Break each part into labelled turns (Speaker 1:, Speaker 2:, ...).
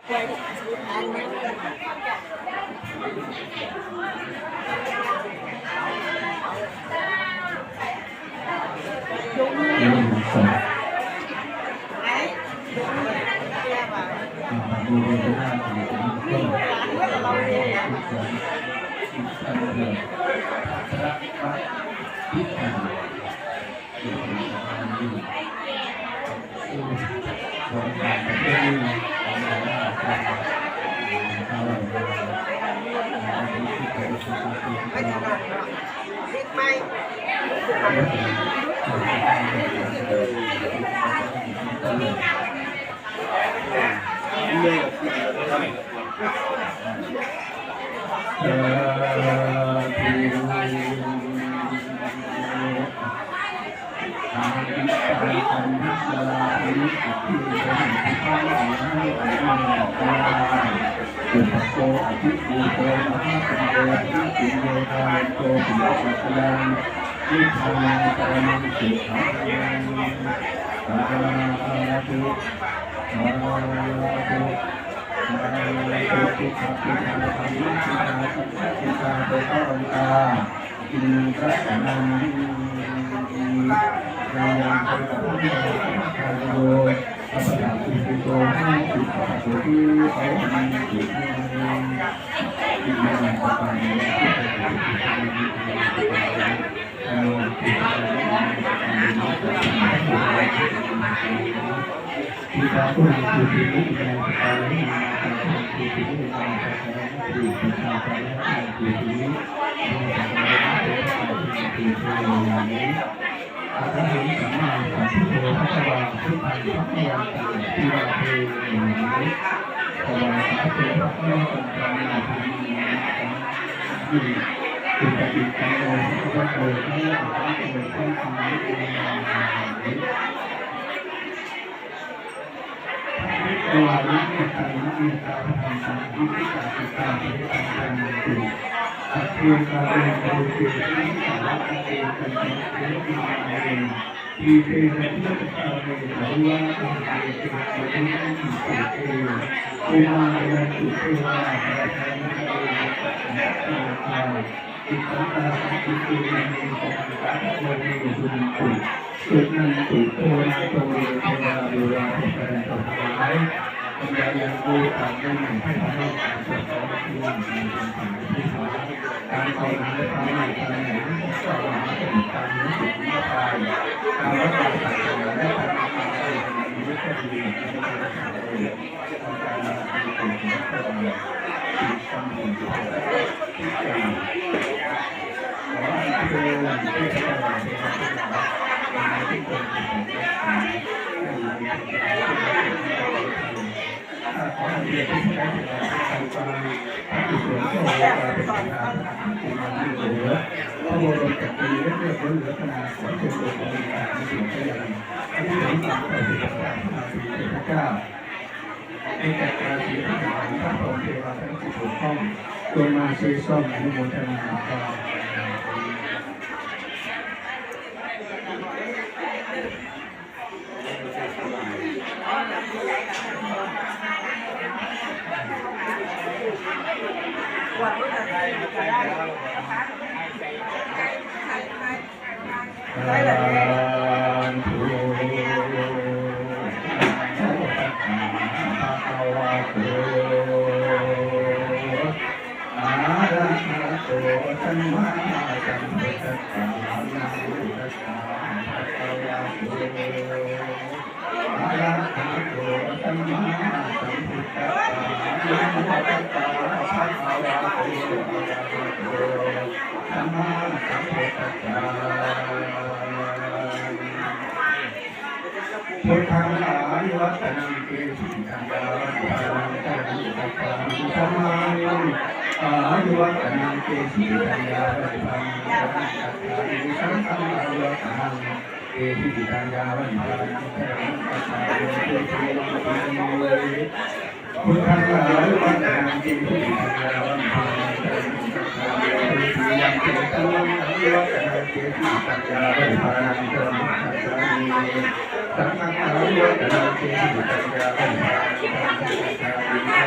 Speaker 1: สังฆา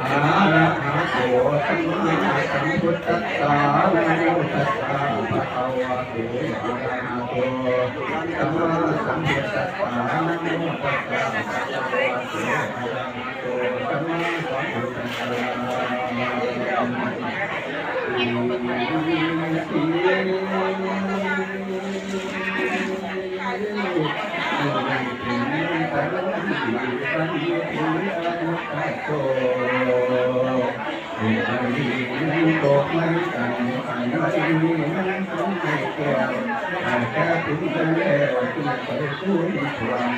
Speaker 1: อะระหะโตสัมมาสัมพุทธัสสะนะโมตัสสะภะคะวะโตอะระหะโตสัมมาสัมพุทธัสสะนะโมตัสสะภะคะวะโตอะระหะโตสัมมาสัมพุทธัสสะโตเมื่อนี้ตกมันกันอันนี้มันคงไม่แก้วถ้าแค่ถึงกันแล้วจึงไปสู้ความ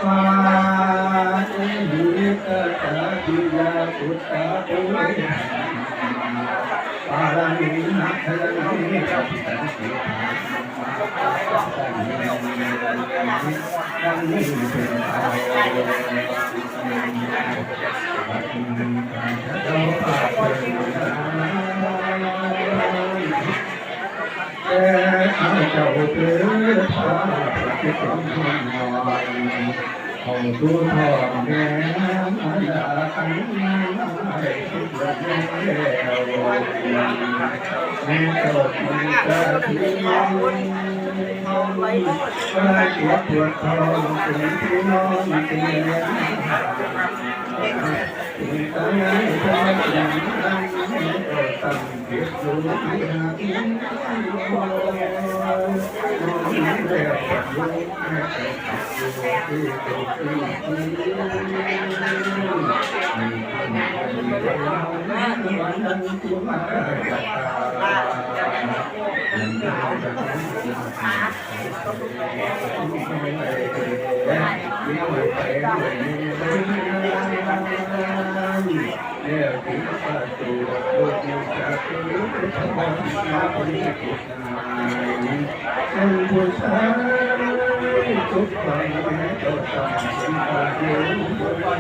Speaker 1: ปาอิหิตตาทิยาพุทธะปุริปารามินักขลังนิสัพสันติดังนี้เป็นเอาเจ้าเกิดพาประเทศของเราเอาตัวทองแม่มาดาขันให้ทุกคนแล้วแม่เจ้ามันจะทิ้งว่าเก็บปวดทองถึงที่นอนเตียงถึงตายทำอย่างนั้นก็ตั้งเก็บอยู่ที่หาที่นอนแล้วอยู่แม่ที่ตัวที่เนี่ยถึงประตูโลกนี้จะเป็นสมบัติมาบริสุทธิ์เป็นผู้ชายทุกคนก็ต้องเป็นอายุไว้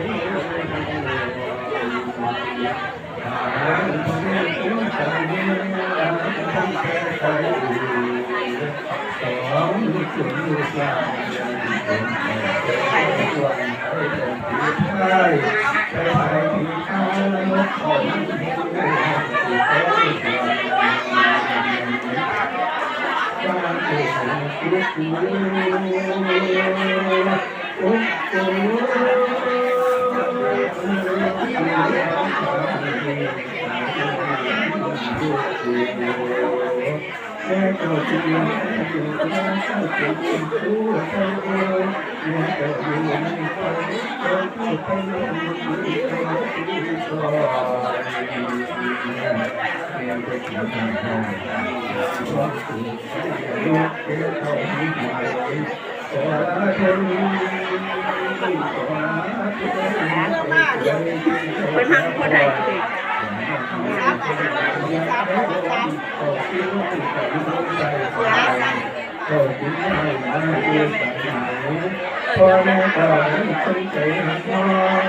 Speaker 1: หากคนที่สงสัยต้องแก้ไขสองสิ่งที่สร้างเป็นวันให้เป็นที่ใช่ใช่ที่ข้าและของที่เขาที่การเกิดของทุกข์โอ้แม่เจ้าที่อยู่ในเจ้าที่อยู่ใน
Speaker 2: คนทำคนไหนเด็ก
Speaker 1: พ่อแม่ก็ต้องใจหักมอง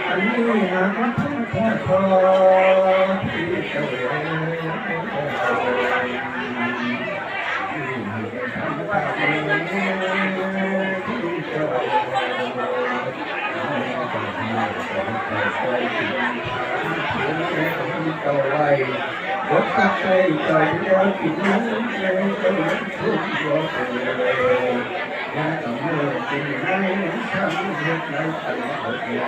Speaker 1: อันนี้หักพ่อพ่อที่เจ้าเอ๋เจ้าไว้รถตักใจใจแล้วกินน้ำใจเจ้าทุกข์รอเลยยังต้องเมื่อกินให้ทำเหตุในตลอดเวลา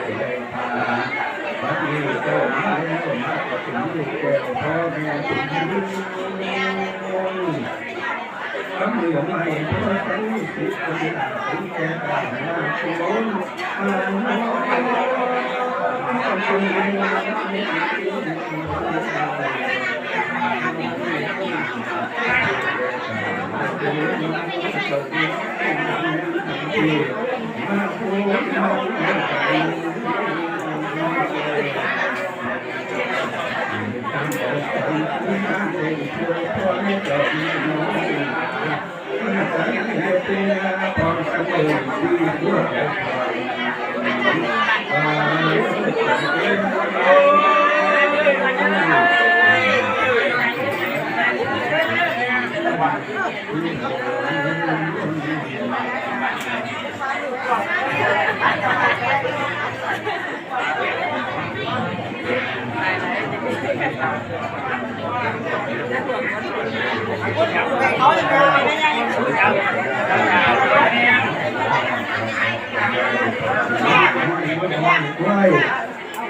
Speaker 1: บัดนี้เจ้ามาแล้วมาก็ถึงลูกแก้วพ่อแม่ถึงคำเหลือไม่เพราะฉันสิทธิ์คนหาถึงแก่ตายหน้าคุณมา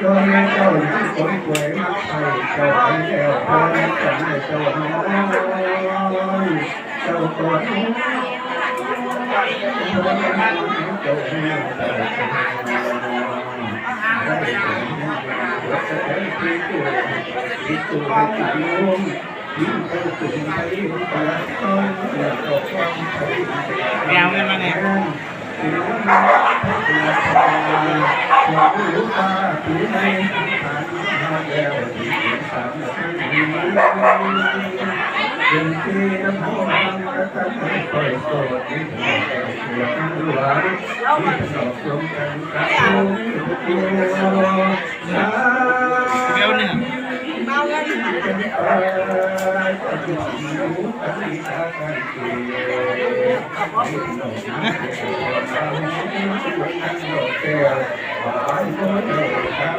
Speaker 1: ก็แม่เจ้าที่คนป่วยมาไทยเจ้าเป็นแก้วพานจันเจ้าน้อยเจ้าตัวน้อยเจ้าแม่เจ้าได้รักษาที่ตัวที่ตัวที่รวมยิ่งเข้าถึงไปตลอดต้องและก็ความไทยแก้วกันมาเนี่ยความรู้ป่าผีในฐานมาแล้วที่สามเป็นที่น้ำหอมกระตันไม่ค่อยโสดที่ถึงแก้วปวดหัวที่ถนอมลงกันกับตัวน้ำเบี้ยวเนี่ยเมากันเป็นอะไรก็อยู่รู้กันที่ตากันเกี่ยวที่ถนอมแก้วหวานก็เดินทาง